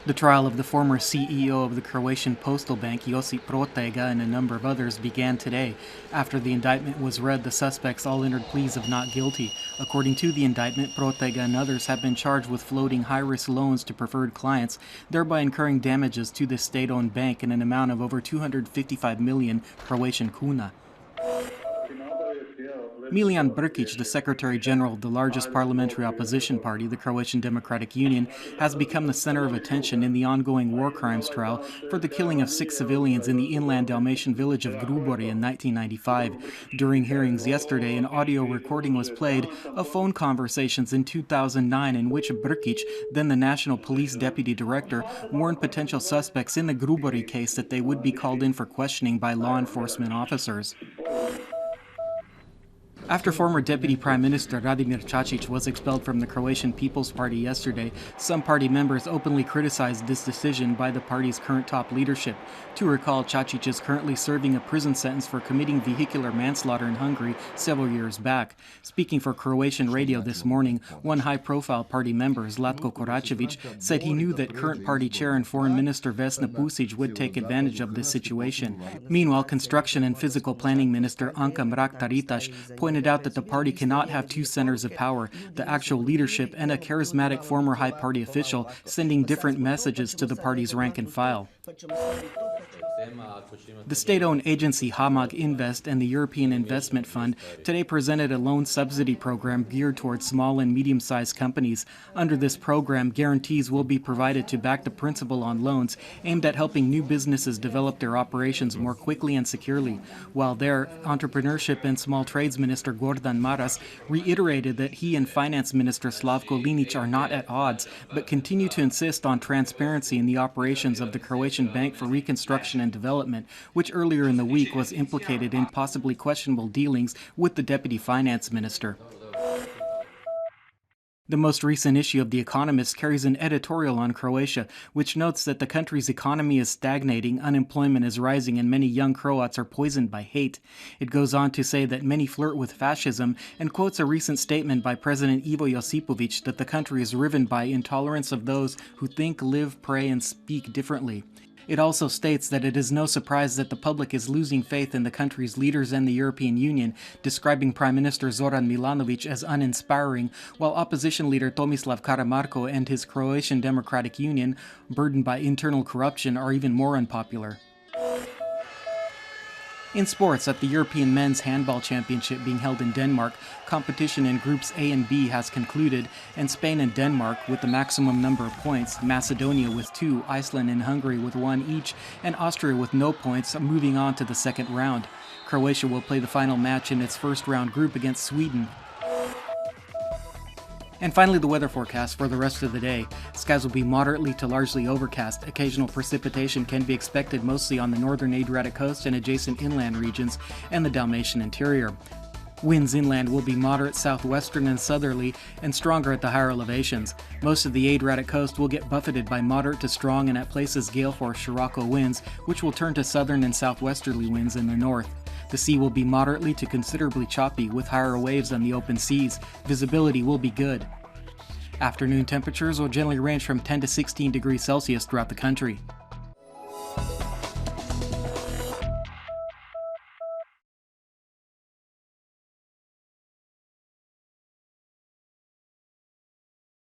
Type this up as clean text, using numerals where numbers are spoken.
The trial of the former CEO of the Croatian postal bank, Josip Protega, and a number of others began today. After the indictment was read, the suspects all entered pleas of not guilty. According to the indictment, Protega and others have been charged with floating high-risk loans to preferred clients, thereby incurring damages to the state-owned bank in an amount of over 255 million Croatian kuna. Milijan Brkić, the Secretary General of the largest parliamentary opposition party, the Croatian Democratic Union, has become the center of attention in the ongoing war crimes trial for the killing of 6 civilians in the inland Dalmatian village of Grubori in 1995. During hearings yesterday, an audio recording was played of phone conversations in 2009 in which Brkić, then the National Police Deputy Director, warned potential suspects in the Grubori case that they would be called in for questioning by law enforcement officers. After former Deputy Prime Minister Radimir Čačić was expelled from the Croatian People's Party yesterday, some party members openly criticized this decision by the party's current top leadership. To recall, Čačić is currently serving a prison sentence for committing vehicular manslaughter in Hungary several years back. Speaking for Croatian radio this morning, one high-profile party member, Zlatko Koračević, said he knew that current party chair and Foreign Minister Vesna Pusić would take advantage of this situation. Meanwhile, Construction and Physical Planning Minister Anka Mrak-Taritaš pointed out that the party cannot have two centers of power, the actual leadership and a charismatic former high party official, sending different messages to the party's rank and file. The state-owned agency Hamag Invest and the European Investment Fund today presented a loan subsidy program geared towards small and medium-sized companies. Under this program, guarantees will be provided to back the principal on loans aimed at helping new businesses develop their operations more quickly and securely. While there, Entrepreneurship and Small Trades Minister Gordan Maras reiterated that he and Finance Minister Slavko Linić are not at odds, but continue to insist on transparency in the operations of the Croatian Bank for Reconstruction and Development, which earlier in the week was implicated in possibly questionable dealings with the Deputy Finance Minister. The most recent issue of The Economist carries an editorial on Croatia, which notes that the country's economy is stagnating, unemployment is rising, and many young Croats are poisoned by hate. It goes on to say that many flirt with fascism and quotes a recent statement by President Ivo Josipović that the country is riven by intolerance of those who think, live, pray, and speak differently. It also states that it is no surprise that the public is losing faith in the country's leaders and the European Union, describing Prime Minister Zoran Milanović as uninspiring, while opposition leader Tomislav Karamarko and his Croatian Democratic Union, burdened by internal corruption, are even more unpopular. In sports, at the European Men's Handball Championship being held in Denmark, competition in Groups A and B has concluded, and Spain and Denmark with the maximum number of points, Macedonia with 2, Iceland and Hungary with 1 each, and Austria with no points, moving on to the second round. Croatia will play the final match in its first round group against Sweden. And finally, the weather forecast for the rest of the day. Skies will be moderately to largely overcast. Occasional precipitation can be expected mostly on the northern Adriatic coast and adjacent inland regions and the Dalmatian interior. Winds inland will be moderate southwestern and southerly and stronger at the higher elevations. Most of the Adriatic coast will get buffeted by moderate to strong and at places gale-force Scirocco winds, which will turn to southern and southwesterly winds in the north. The sea will be moderately to considerably choppy with higher waves on the open seas. Visibility will be good. Afternoon temperatures will generally range from 10 to 16 degrees Celsius throughout the country.